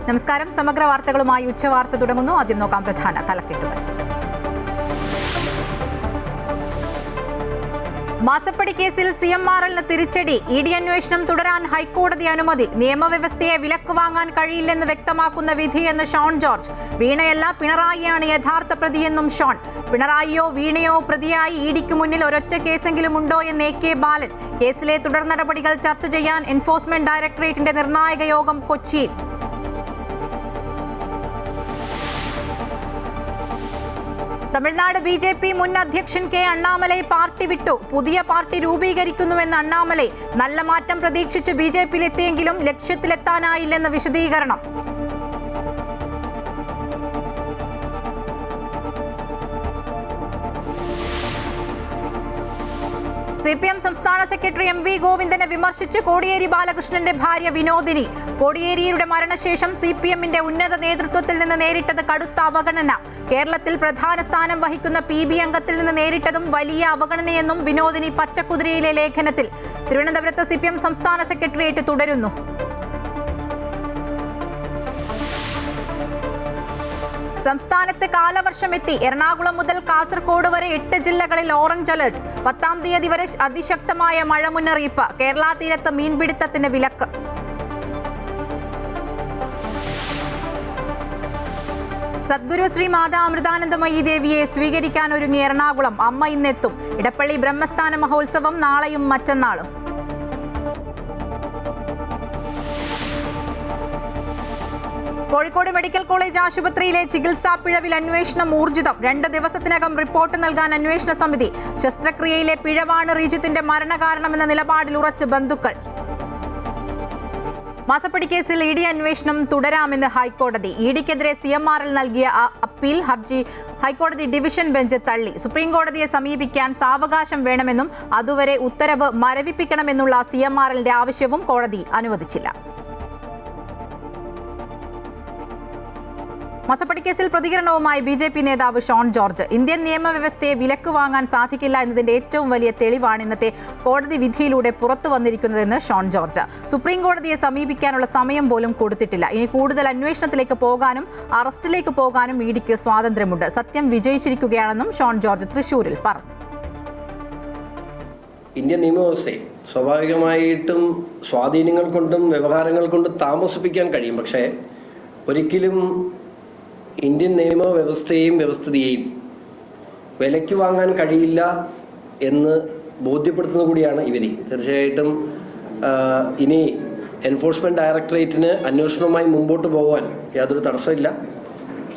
നമസ്കാരം. സമഗ്ര വാർത്തകളുമായി ഉച്ചവാർത്ത തുടങ്ങുന്നു. ആദ്യം നോക്കാം പ്രധാന തലക്കെട്ടുകൾ. മാസപ്പടി കേസിൽ CMRLന് തിരിച്ചടി. ED അന്വേഷണം തുടരാൻ ഹൈക്കോടതി അനുമതി. നിയമവ്യവസ്ഥയെ വിലക്ക് വാങ്ങാൻ കഴിയില്ലെന്ന് വ്യക്തമാക്കുന്ന വിധിയെന്ന് ഷോൺ ജോർജ്. വീണയല്ല, പിണറായിയാണ് യഥാർത്ഥ പ്രതിയെന്നും ഷോൺ. പിണറായിയോ വീണയോ പ്രതിയായി EDക്ക് മുന്നിൽ ഒരൊറ്റ കേസെങ്കിലും ഉണ്ടോ എന്ന് AK ബാലൻ. കേസിലെ തുടർ നടപടികൾ ചർച്ച ചെയ്യാൻ എൻഫോഴ്സ്മെന്റ് ഡയറക്ടറേറ്റിന്റെ നിർണായക യോഗം കൊച്ചിയിൽ. തമിഴ്നാട് BJP മുൻ അധ്യക്ഷൻ K അണ്ണാമലൈ പാർട്ടി വിട്ടു. പുതിയ പാർട്ടി രൂപീകരിക്കുന്നുവെന്ന് അണ്ണാമലൈ. നല്ല മാറ്റം പ്രതീക്ഷിച്ച് BJPയിലെത്തിയെങ്കിലും ലക്ഷ്യത്തിലെത്താനായില്ലെന്ന് വിശദീകരണം. CPM സംസ്ഥാന സെക്രട്ടറി MV ഗോവിന്ദനെ വിമർശിച്ച് കോടിയേരി ബാലകൃഷ്ണന്റെ ഭാര്യ വിനോദിനി. കോടിയേരിയുടെ മരണശേഷം CPMന്റെ ഉന്നത നേതൃത്വത്തിൽ നിന്ന് നേരിട്ടത് കടുത്ത അവഗണന. കേരളത്തിൽ പ്രധാന സ്ഥാനം വഹിക്കുന്ന PB അംഗത്തിൽ നിന്ന് നേരിട്ടതും വലിയ അവഗണനയെന്നും വിനോദിനി പച്ചക്കുതിരയിലെ ലേഖനത്തിൽ. തിരുവനന്തപുരത്ത് CPM സംസ്ഥാന സെക്രട്ടേറിയറ്റ് തുടരുന്നു. സംസ്ഥാനത്ത് കാലവർഷം എത്തി. എറണാകുളം മുതൽ കാസർഗോഡ് വരെ 8 ജില്ലകളിൽ ഓറഞ്ച് അലർട്ട്. 10-ാം തീയതി വരെ അതിശക്തമായ മഴ മുന്നറിയിപ്പ്. കേരള തീരത്ത് മീൻപിടുത്തത്തിന് വിലക്ക്. സദ്ഗുരു ശ്രീ മാതാ അമൃതാനന്ദമയി ദേവിയെ സ്വീകരിക്കാൻ ഒരുങ്ങി എറണാകുളം. അമ്മ ഇന്നെത്തും. ഇടപ്പള്ളി ബ്രഹ്മസ്ഥാന മഹോത്സവം നാളെയും മറ്റന്നാളും. കോഴിക്കോട് മെഡിക്കൽ കോളേജ് ആശുപത്രിയിലെ ചികിത്സാ പിഴവിൽ അന്വേഷണം ഊർജിതം. 2 ദിവസത്തിനകം റിപ്പോർട്ട് നൽകാൻ അന്വേഷണ സമിതി. ശസ്ത്രക്രിയയിലെ പിഴവാണ് റീജിത്തിന്റെ മരണകാരണമെന്ന നിലപാടിൽ ഉറച്ച് ബന്ധുക്കൾ. മാസപ്പടി കേസിൽ ED അന്വേഷണം തുടരാമെന്ന് ഹൈക്കോടതി. EDക്കെതിരെ CMRL നൽകിയ അപ്പീൽ ഹർജി ഹൈക്കോടതി ഡിവിഷൻ ബെഞ്ച് തള്ളി. സുപ്രീംകോടതിയെ സമീപിക്കാൻ സാവകാശം വേണമെന്നും അതുവരെ ഉത്തരവ് മരവിപ്പിക്കണമെന്നുള്ള CMRLന്റെ ആവശ്യവും കോടതി അനുവദിച്ചില്ല. മാസപ്പടി കേസിൽ പ്രതികരണവുമായി BJP നേതാവ് ഷോൺ ജോർജ്. ഇന്ത്യൻ നിയമവ്യവസ്ഥയെ വിലക്ക് വാങ്ങാൻ സാധിക്കില്ല എന്നതിന്റെ ഏറ്റവും വലിയ തെളിവാണ് ഇന്നത്തെ കോടതി വിധിയിലൂടെ പുറത്തു വന്നിരിക്കുന്നതെന്ന് ഷോൺ ജോർജ്. സുപ്രീം കോടതിയെ സമീപിക്കാനുള്ള സമയം പോലും കൊടുത്തിട്ടില്ല. ഇനി കൂടുതൽ അന്വേഷണത്തിലേക്ക് പോകാനും അറസ്റ്റിലേക്ക് പോകാനും EDക്ക് സ്വാതന്ത്ര്യമുണ്ട്. സത്യം വിജയിച്ചിരിക്കുകയാണെന്നും ഷോൺ ജോർജ് തൃശൂരിൽ പറഞ്ഞു. ഇന്ത്യൻ നിയമവ്യവസ്ഥയെ സ്വാഭാവികമായിട്ടും സ്വാധീനങ്ങൾ കൊണ്ടും വ്യവഹാരങ്ങൾ കൊണ്ടും താമസിപ്പിക്കാൻ കഴിയും. പക്ഷേ ഒരിക്കലും ഇന്ത്യൻ നിയമവ്യവസ്ഥയെയും വ്യവസ്ഥിതിയെയും വിലയ്ക്ക് വാങ്ങാൻ കഴിയില്ല എന്ന് ബോധ്യപ്പെടുത്തുന്ന കൂടിയാണ് ഈ വിധി. തീർച്ചയായിട്ടും ഇനി എൻഫോഴ്സ്മെൻറ്റ് ഡയറക്ടറേറ്റിന് അന്വേഷണവുമായി മുമ്പോട്ട് പോകാൻ യാതൊരു തടസ്സമില്ല.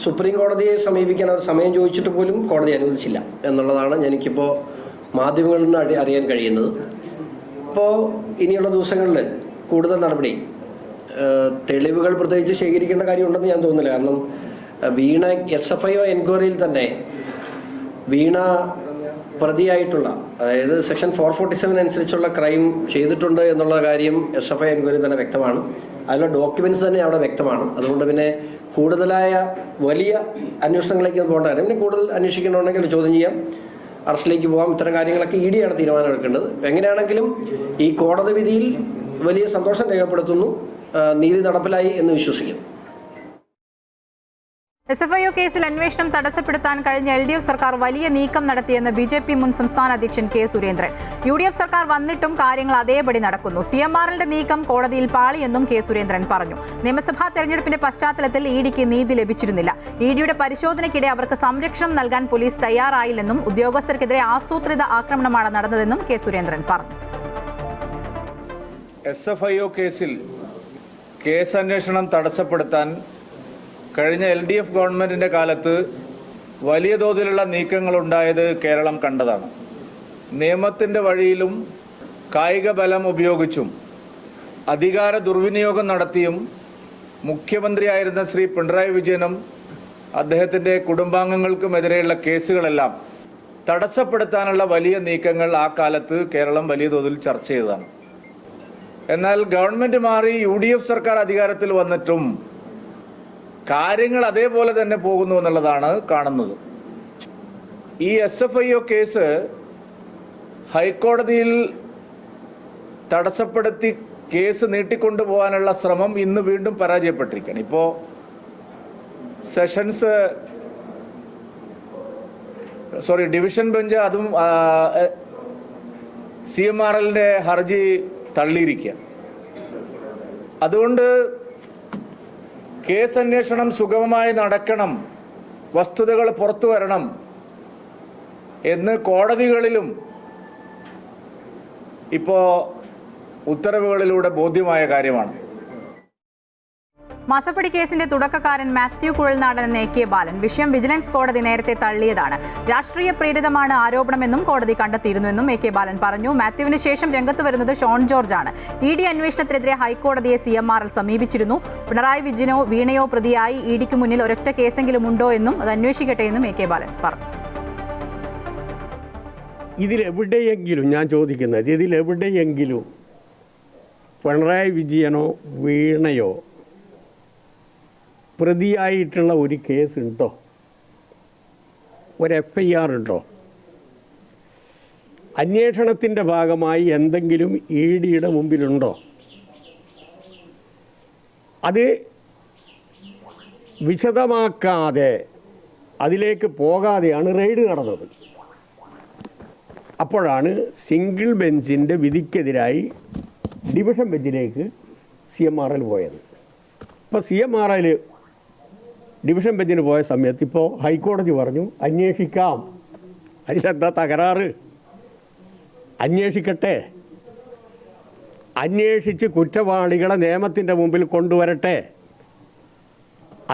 സുപ്രീം കോടതിയെ സമീപിക്കാൻ അവർ സമയം ചോദിച്ചിട്ട് പോലും കോടതി അനുവദിച്ചില്ല എന്നുള്ളതാണ് എനിക്കിപ്പോൾ മാധ്യമങ്ങളിൽ നിന്ന് അറിയാൻ കഴിയുന്നത്. അപ്പോൾ ഇനിയുള്ള ദിവസങ്ങളിൽ കൂടുതൽ നടപടി തെളിവുകൾ പ്രത്യേകിച്ച് ശേഖരിക്കേണ്ട കാര്യമുണ്ടെന്ന് ഞാൻ തോന്നുന്നില്ല. കാരണം വീണ SFIO എൻക്വയറിയിൽ തന്നെ വീണ പ്രതിയായിട്ടുള്ള, അതായത് സെക്ഷൻ 447 അനുസരിച്ചുള്ള ക്രൈം ചെയ്തിട്ടുണ്ട് എന്നുള്ള കാര്യം SFIO എൻക്വയറി തന്നെ വ്യക്തമാണ്. അതിലുള്ള ഡോക്യുമെന്റ്സ് തന്നെ അവിടെ വ്യക്തമാണ്. അതുകൊണ്ട് പിന്നെ കൂടുതലായ വലിയ അന്വേഷണങ്ങളിലേക്ക് പോകേണ്ട കാര്യം. പിന്നെ കൂടുതൽ അന്വേഷിക്കണമെങ്കിൽ ചോദ്യം ചെയ്യാം, അറസ്റ്റിലേക്ക് പോകാം. ഇത്തരം കാര്യങ്ങളൊക്കെ ED ആണ് തീരുമാനം എടുക്കേണ്ടത്. എങ്ങനെയാണെങ്കിലും ഈ കോടതി വിധിയിൽ വലിയ സന്തോഷം രേഖപ്പെടുത്തുന്നു. നീതി നടപ്പിലായി എന്ന് വിശ്വസിക്കുന്നു. SFIO കേസിൽ അന്വേഷണം തടസ്സപ്പെടുത്താൻ കഴിഞ്ഞ LDF സർക്കാർ വലിയ നീക്കം നടത്തിയെന്ന് BJP മുൻ സംസ്ഥാന അധ്യക്ഷൻ K സുരേന്ദ്രൻ. UDF സർക്കാർ വന്നിട്ടും കാര്യങ്ങൾ അതേപടി നടക്കുന്നു. CMRLന്റെ നീക്കം കോടതിയിൽ പാളിയെന്നും K സുരേന്ദ്രൻ പറഞ്ഞു. നിയമസഭാ തെരഞ്ഞെടുപ്പിന്റെ പശ്ചാത്തലത്തിൽ EDക്ക് നീതി ലഭിച്ചിരുന്നില്ല. EDയുടെ പരിശോധനയ്ക്കിടെ അവർക്ക് സംരക്ഷണം നൽകാൻ പോലീസ് തയ്യാറായില്ലെന്നും ഉദ്യോഗസ്ഥർക്കെതിരെ ആസൂത്രിത ആക്രമണമാണ് നടന്നതെന്നും K സുരേന്ദ്രൻ പറഞ്ഞു. SFIO കേസിൽ കേസ് അന്വേഷണം തടസ്സപ്പെടുത്താൻ കഴിഞ്ഞ LDF ഗവൺമെൻറ്റിൻ്റെ കാലത്ത് വലിയ തോതിലുള്ള നീക്കങ്ങളുണ്ടായത് കേരളം കണ്ടതാണ്. നിയമത്തിൻ്റെ വഴിയിലും കായിക ബലം ഉപയോഗിച്ചും അധികാര ദുർവിനിയോഗം നടത്തിയും മുഖ്യമന്ത്രിയായിരുന്ന ശ്രീ പിണറായി വിജയനും അദ്ദേഹത്തിൻ്റെ കുടുംബാംഗങ്ങൾക്കുമെതിരെയുള്ള കേസുകളെല്ലാം തടസ്സപ്പെടുത്താനുള്ള വലിയ നീക്കങ്ങൾ ആ കാലത്ത് കേരളം വലിയ തോതിൽ ചർച്ച ചെയ്തതാണ്. എന്നാൽ ഗവൺമെൻറ് മാറി UDF സർക്കാർ അധികാരത്തിൽ വന്നിട്ടും കാര്യങ്ങൾ അതേപോലെ തന്നെ പോകുന്നു എന്നുള്ളതാണ് കാണുന്നത്. ഈ SFIO കേസ് ഹൈക്കോടതിയിൽ തടസ്സപ്പെടുത്തി കേസ് നീട്ടിക്കൊണ്ടുപോകാനുള്ള ശ്രമം ഇന്ന് വീണ്ടും പരാജയപ്പെട്ടിരിക്കുകയാണ്. ഇപ്പോൾ ഡിവിഷൻ ബെഞ്ച് അതും CMRLന്റെ ഹർജി തള്ളിയിരിക്കുക. അതുകൊണ്ട് കേസ് അന്വേഷണം സുഗമമായി നടക്കണം, വസ്തുതകൾ പുറത്തു വരണം എന്ന് കോടതികളിലും ഇപ്പോൾ ഉത്തരവുകളിലൂടെ ബോധ്യമായ കാര്യമാണ്. മാസപ്പടി കേസിന്റെ തുടക്കക്കാരൻ മാത്യു കുഴൽനാടൻ എന്ന AK ബാലൻ വിഷയം വിജിലൻസ് കോടതി നേരത്തെ തള്ളിയതാണ്. രാഷ്ട്രീയ പ്രേരിതമാണ് ആരോപണമെന്നും കോടതി കണ്ടെത്തിയിരുന്നുവെന്നും AK ബാലൻ പറഞ്ഞു. മാത്യുവിന് ശേഷം രംഗത്ത് വരുന്നത് ഷോൺ ജോർജ് ആണ്. ED അന്വേഷണത്തിനെതിരെ ഹൈക്കോടതിയെ CMRL സമീപിച്ചിരുന്നു. പിണറായി വിജയനോ വീണയോ പ്രതിയായി EDക്ക് മുന്നിൽ ഒരൊറ്റ കേസെങ്കിലും ഉണ്ടോ എന്നും അത് അന്വേഷിക്കട്ടെ എന്നും AK ബാലൻ പറഞ്ഞു. ഇതിലെവിടെയെങ്കിലും ഞാൻ ചോദിക്കുന്നത്, ഇതിലെവിടെയെങ്കിലും പിണറായി വിജയനോ വീണയോ പ്രതിയായിട്ടുള്ള ഒരു കേസ് ഉണ്ടോ? ഒരു FIR ഉണ്ടോ? അന്വേഷണത്തിൻ്റെ ഭാഗമായി എന്തെങ്കിലും EDയുടെ മുമ്പിലുണ്ടോ? അത് വിശദമാക്കാതെ അതിലേക്ക് പോകാതെയാണ് റെയ്ഡ് നടന്നത്. അപ്പോഴാണ് സിംഗിൾ ബെഞ്ചിൻ്റെ വിധിക്കെതിരായി ഡിവിഷൻ ബെഞ്ചിലേക്ക് CMRL പോയത്. ഇപ്പോൾ CMRL ഡിവിഷൻ ബെഞ്ചിന് പോയ സമയത്ത് ഇപ്പോൾ ഹൈക്കോടതി പറഞ്ഞു അന്വേഷിക്കാം, അതിലെന്താ തകരാറ്, അന്വേഷിക്കട്ടെ, അന്വേഷിച്ച് കുറ്റവാളികളെ നിയമത്തിൻ്റെ മുമ്പിൽ കൊണ്ടുവരട്ടെ.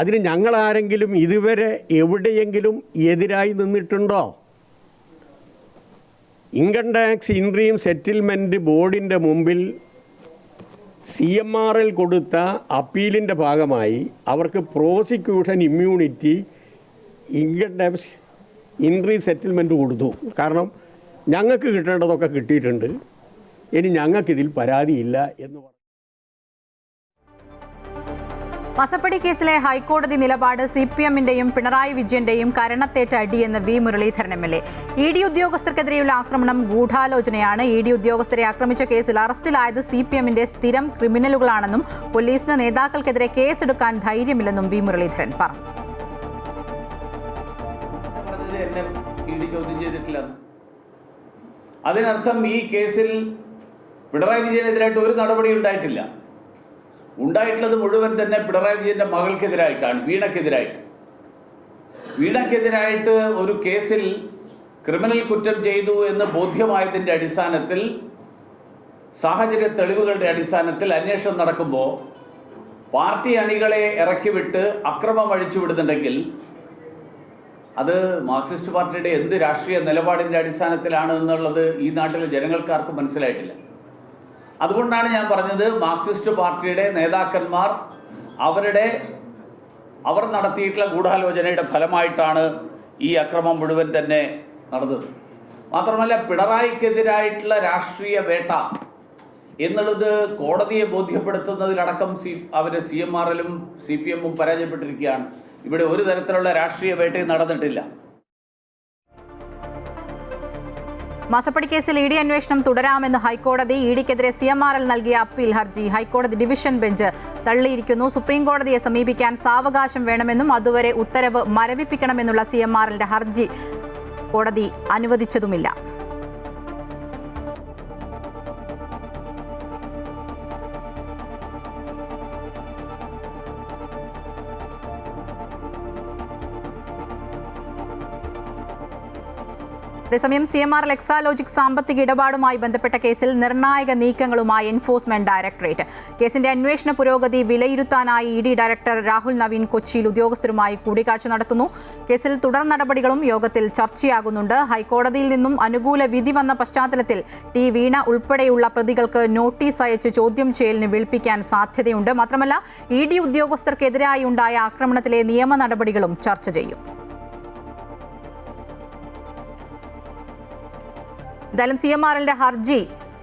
അതിന് ഞങ്ങളാരെങ്കിലും ഇതുവരെ എവിടെയെങ്കിലും എതിരായി നിന്നിട്ടുണ്ടോ? ഇൻകം ടാക്സ് ഇൻട്രീം സെറ്റിൽമെൻറ്റ് ബോർഡിൻ്റെ മുമ്പിൽ CMRL കൊടുത്ത അപ്പീലിൻ്റെ ഭാഗമായി അവർക്ക് prosecution immunity income tax interim settlement കൊടുത്തു. കാരണം ഞങ്ങൾക്ക് കിട്ടേണ്ടതൊക്കെ കിട്ടിയിട്ടുണ്ട്, ഇനി ഞങ്ങൾക്കിതിൽ പരാതിയില്ല എന്ന് പറഞ്ഞു. മാസപ്പടി കേസിലെ ഹൈക്കോടതി നിലപാട് CPMന്റെയും Pinarayi വിജയന്റെയും കരണത്തേറ്റ അടിയെന്ന് V Muraleedharan MLA. ED ഉദ്യോഗസ്ഥർക്കെതിരെയുള്ള ആക്രമണം ഗൂഢാലോചനയാണ്. ED ഉദ്യോഗസ്ഥരെ ആക്രമിച്ച കേസിൽ അറസ്റ്റിലായത് CPMന്റെ സ്ഥിരം ക്രിമിനലുകളാണെന്നും പോലീസിന് നേതാക്കൾക്കെതിരെ കേസെടുക്കാൻ ധൈര്യമില്ലെന്നും V മുരളീധരൻ പറഞ്ഞു. അതിനർത്ഥം ഈ കേസിൽ പിണറായി വിജയനെതിരായിട്ട് ഒരു നടപടി ഉണ്ടായിട്ടില്ല. ഉണ്ടായിട്ടുള്ളത് മുഴുവൻ തന്നെ പിണറായി വിജയന്റെ മകൾക്കെതിരായിട്ടാണ്, വീണയ്ക്കെതിരായിട്ട് ഒരു കേസിൽ ക്രിമിനൽ കുറ്റം ചെയ്തു എന്ന് ബോധ്യമായതിൻ്റെ അടിസ്ഥാനത്തിൽ, സാഹചര്യ തെളിവുകളുടെ അടിസ്ഥാനത്തിൽ അന്വേഷണം നടക്കുമ്പോൾ പാർട്ടി അണികളെ ഇറക്കിവിട്ട് അക്രമം അഴിച്ചുവിടുന്നുണ്ടെങ്കിൽ അത് മാർക്സിസ്റ്റ് പാർട്ടിയുടെ എന്ത് രാഷ്ട്രീയ നിലപാടിൻ്റെ അടിസ്ഥാനത്തിലാണ് എന്നുള്ളത് ഈ നാട്ടിലെ ജനങ്ങൾക്കാർക്കും മനസ്സിലായിട്ടില്ല. അതുകൊണ്ടാണ് ഞാൻ പറഞ്ഞത്, മാർക്സിസ്റ്റ് പാർട്ടിയുടെ നേതാക്കന്മാർ അവർ നടത്തിയിട്ടുള്ള ഗൂഢാലോചനയുടെ ഫലമായിട്ടാണ് ഈ അക്രമം മുഴുവൻ തന്നെ നടന്നത്. മാത്രമല്ല, പിണറായിക്കെതിരായിട്ടുള്ള രാഷ്ട്രീയ വേട്ട എന്നുള്ളത് കോടതിയെ ബോധ്യപ്പെടുത്തുന്നതിലടക്കം CMRLും CPMും പരാജയപ്പെട്ടിരിക്കുകയാണ്. ഇവിടെ ഒരു തരത്തിലുള്ള രാഷ്ട്രീയ വേട്ടയും നടന്നിട്ടില്ല. മാസപ്പടി കേസിൽ ED അന്വേഷണം തുടരാമെന്ന് ഹൈക്കോടതി. EDക്കെതിരെ CMRL നൽകിയ അപ്പീൽ ഹർജി ഹൈക്കോടതി ഡിവിഷൻ ബെഞ്ച് തള്ളിയിരിക്കുന്നു. സുപ്രീം കോടതിയെ സമീപിക്കാൻ സാവകാശം വേണമെന്നും അതുവരെ ഉത്തരവ് മരവിപ്പിക്കണമെന്നുള്ള CMRLന്റെ ഹർജി കോടതി അനുവദിച്ചതുമില്ല. അതേസമയം CMRL എക്സാലോജിക് സാമ്പത്തിക ഇടപാടുമായി ബന്ധപ്പെട്ട കേസിൽ നിർണായക നീക്കങ്ങളുമായി എൻഫോഴ്സ്മെന്റ് ഡയറക്ടറേറ്റ്. കേസിന്റെ അന്വേഷണ പുരോഗതി വിലയിരുത്താനായി ED ഡയറക്ടർ രാഹുൽ നവീൻ കൊച്ചിയിൽ ഉദ്യോഗസ്ഥരുമായി കൂടിക്കാഴ്ച നടത്തുന്നു. കേസിൽ തുടർ നടപടികളും യോഗത്തിൽ ചർച്ചയാകുന്നുണ്ട്. ഹൈക്കോടതിയിൽ നിന്നും അനുകൂല വിധി വന്ന പശ്ചാത്തലത്തിൽ വീണ ഉൾപ്പെടെയുള്ള പ്രതികൾക്ക് നോട്ടീസ് അയച്ച് ചോദ്യം ചെയ്യലിന് വിളിപ്പിക്കാൻ സാധ്യതയുണ്ട്. മാത്രമല്ല, ED ഉദ്യോഗസ്ഥർക്കെതിരായി ഉണ്ടായ ആക്രമണത്തിലെ നിയമ നടപടികളും ചർച്ച ചെയ്യും. എന്തായാലും CMRLന്റെ ഹർജി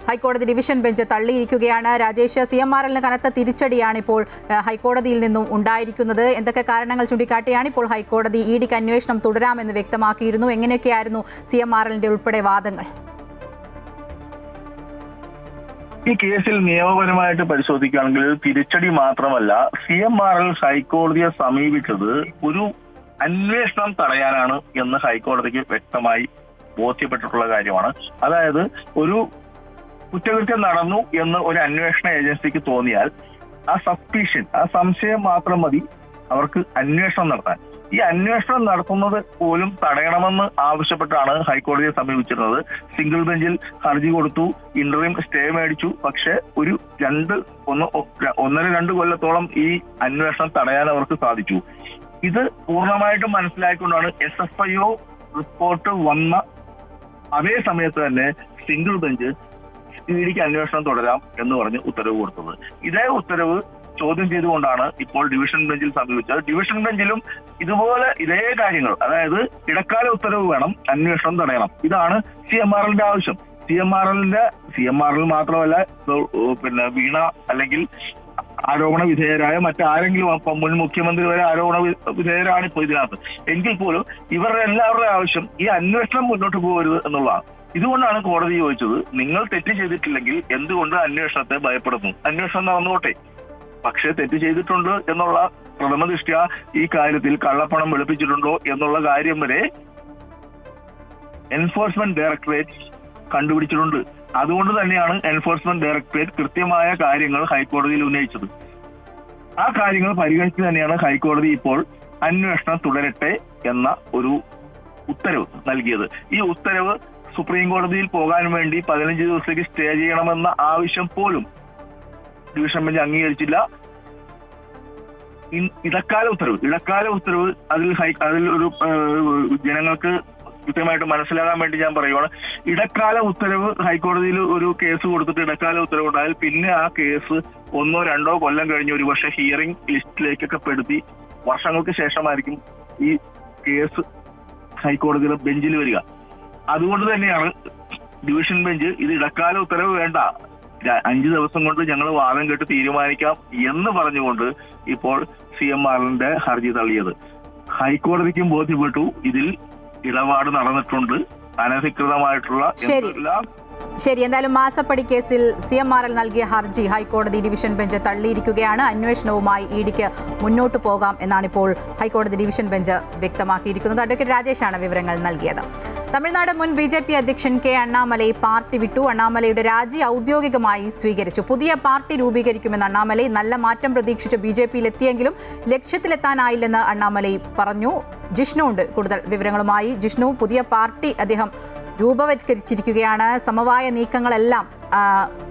ഹൈക്കോടതി ഡിവിഷൻ ബെഞ്ച് തള്ളിയിരിക്കുകയാണ്. രാജേഷ്, CMRLന് കനത്ത തിരിച്ചടിയാണ് ഇപ്പോൾ ഹൈക്കോടതിയിൽ നിന്നും ഉണ്ടായിരിക്കുന്നത്. എന്തൊക്കെ കാരണങ്ങൾ ചൂണ്ടിക്കാട്ടിയാണ് ഇപ്പോൾ ഹൈക്കോടതി EDക്ക് അന്വേഷണം തുടരാമെന്ന് വ്യക്തമാക്കിയിരുന്നു? എങ്ങനെയൊക്കെയായിരുന്നു CMRLന്റെ ഉൾപ്പെടെ വാദങ്ങൾ? ഈ കേസിൽ നിയമപരമായിട്ട് പരിശോധിക്കുകയാണെങ്കിൽ തിരിച്ചടി മാത്രമല്ല, CMRL ഹൈക്കോടതിയെ സമീപിച്ചത് ഒരു അന്വേഷണം തടയാനാണ് എന്ന് ഹൈക്കോടതിക്ക് വ്യക്തമായി ബോധ്യപ്പെട്ടിട്ടുള്ള കാര്യമാണ്. അതായത് ഒരു കുറ്റകൃത്യം നടന്നു എന്ന് ഒരു അന്വേഷണ ഏജൻസിക്ക് തോന്നിയാൽ ആ സംശയം മാത്രം മതി അവർക്ക് അന്വേഷണം നടത്താൻ. ഈ അന്വേഷണം നടത്തുന്നത് പോലും തടയണമെന്ന് ആവശ്യപ്പെട്ടാണ് ഹൈക്കോടതിയെ സമീപിച്ചിരുന്നത്. സിംഗിൾ ബെഞ്ചിൽ ഹർജി കൊടുത്തു, ഇന്ററിം സ്റ്റേ മേടിച്ചു. പക്ഷെ ഒരു 1.5-2 കൊല്ലത്തോളം ഈ അന്വേഷണം തടയാൻ അവർക്ക് സാധിച്ചു. ഇത് പൂർണ്ണമായിട്ടും മനസ്സിലാക്കിക്കൊണ്ടാണ് SFIO റിപ്പോർട്ട് വന്ന അതേ സമയത്ത് തന്നെ സിംഗിൾ ബെഞ്ച് CIDക്ക് അന്വേഷണം തുടരാം എന്ന് പറഞ്ഞ് ഉത്തരവ് കൊടുത്തത്. ഇതേ ഉത്തരവ് ചോദ്യം ചെയ്തുകൊണ്ടാണ് ഇപ്പോൾ ഡിവിഷൻ ബെഞ്ചിൽ സമീപിച്ചത്. ഡിവിഷൻ ബെഞ്ചിലും ഇതേ കാര്യങ്ങൾ, അതായത് ഇടക്കാല ഉത്തരവ് വേണം, അന്വേഷണം തടയണം. ഇതാണ് CMRLന്റെ ആവശ്യം. CMRL മാത്രമല്ല, വീണ അല്ലെങ്കിൽ ആരോപണ വിധേയരായ മറ്റാരെങ്കിലും, മുൻ മുഖ്യമന്ത്രി വരെ ആരോപണ വിധേയരാണ് ഇപ്പോൾ ഇതിനകത്ത്. എങ്കിൽ പോലും ഇവരുടെ എല്ലാവരുടെ ആവശ്യം ഈ അന്വേഷണം മുന്നോട്ട് പോകരുത് എന്നുള്ളതാണ്. ഇതുകൊണ്ടാണ് കോടതി ചോദിച്ചത്, നിങ്ങൾ തെറ്റ് ചെയ്തിട്ടില്ലെങ്കിൽ എന്തുകൊണ്ട് അന്വേഷണത്തെ ഭയപ്പെടുന്നു? അന്വേഷണം നടന്നോട്ടെ. പക്ഷെ തെറ്റ് ചെയ്തിട്ടുണ്ട് എന്നുള്ള പ്രഥമ ദൃഷ്ട്യാ ഈ കാര്യത്തിൽ കള്ളപ്പണം വെളുപ്പിച്ചിട്ടുണ്ടോ എന്നുള്ള കാര്യം വരെ എൻഫോഴ്സ്മെന്റ് ഡയറക്ടറേറ്റ് കണ്ടുപിടിച്ചിട്ടുണ്ട്. അതുകൊണ്ട് തന്നെയാണ് എൻഫോഴ്സ്മെന്റ് ഡയറക്ടറേറ്റ് കൃത്യമായ കാര്യങ്ങൾ ഹൈക്കോടതിയിൽ ഉന്നയിച്ചത്. ആ കാര്യങ്ങൾ പരിഗണിച്ച് തന്നെയാണ് ഹൈക്കോടതി ഇപ്പോൾ അന്വേഷണം തുടരട്ടെ എന്ന ഒരു ഉത്തരവ് നൽകിയത്. ഈ ഉത്തരവ് സുപ്രീം കോടതിയിൽ പോകാൻ വേണ്ടി 15 ദിവസത്തേക്ക് സ്റ്റേ ചെയ്യണമെന്ന ആവശ്യം പോലും ഡിവിഷൻ ബെഞ്ച് അംഗീകരിച്ചില്ല. ഇടക്കാല ഉത്തരവ് അതിൽ ഒരു ജനങ്ങൾക്ക് കൃത്യമായിട്ട് മനസ്സിലാകാൻ വേണ്ടി ഞാൻ പറയുവാണ്. ഇടക്കാല ഉത്തരവ് ഹൈക്കോടതിയിൽ ഒരു കേസ് കൊടുത്തിട്ട് ഇടക്കാല ഉത്തരവ് ഉണ്ടായാൽ പിന്നെ ആ കേസ് 1-2 കൊല്ലം കഴിഞ്ഞ് ഒരുപക്ഷെ ഹിയറിംഗ് ലിസ്റ്റിലേക്കൊക്കെ പെടുത്തി വർഷങ്ങൾക്ക് ശേഷമായിരിക്കും ഈ കേസ് ഹൈക്കോടതിയുടെ ബെഞ്ചിൽ വരിക. അതുകൊണ്ട് തന്നെയാണ് ഡിവിഷൻ ബെഞ്ച് ഇത് ഇടക്കാല ഉത്തരവ് വേണ്ട, 5 ദിവസം കൊണ്ട് ഞങ്ങൾ വാദം കേട്ട് തീരുമാനിക്കാം എന്ന് പറഞ്ഞുകൊണ്ട് ഇപ്പോൾ CMRLന്റെ ഹർജി തള്ളിയത്. ഹൈക്കോടതിക്കും ബോധ്യപ്പെട്ടു ഇതിൽ ഇടപാട് നടന്നിട്ടുണ്ട്, അനധികൃതമായിട്ടുള്ള ശരി. എന്തായാലും മാസപ്പടി കേസിൽ CMRL നൽകിയ ഹർജി ഹൈക്കോടതി ഡിവിഷൻ ബെഞ്ച് തള്ളിയിരിക്കുകയാണ്. അന്വേഷണവുമായി ഇഡിക്ക് മുന്നോട്ട് പോകാം എന്നാണിപ്പോൾ ഹൈക്കോടതി ഡിവിഷൻ ബെഞ്ച് വ്യക്തമാക്കിയിരിക്കുന്നത്. അഡ്വക്കേറ്റ് രാജേഷാണ് വിവരങ്ങൾ നൽകിയത്. തമിഴ്നാട് മുൻ BJP അധ്യക്ഷൻ K. അണ്ണാമലൈ പാർട്ടി വിട്ടു. അണ്ണാമലയുടെ രാജി ഔദ്യോഗികമായി സ്വീകരിച്ചു. പുതിയ പാർട്ടി രൂപീകരിക്കുമെന്ന് അണ്ണാമലൈ. നല്ല മാറ്റം പ്രതീക്ഷിച്ച് BJPയിലെത്തിയെങ്കിലും ലക്ഷ്യത്തിലെത്താനായില്ലെന്ന് അണ്ണാമലൈ പറഞ്ഞു. ജിഷ്ണു ഉണ്ട് കൂടുതൽ വിവരങ്ങളുമായി. ജിഷ്ണു, പുതിയ പാർട്ടി അദ്ദേഹം രൂപവത്കരിച്ചിരിക്കുകയാണ്. സമവായ നീക്കങ്ങളെല്ലാം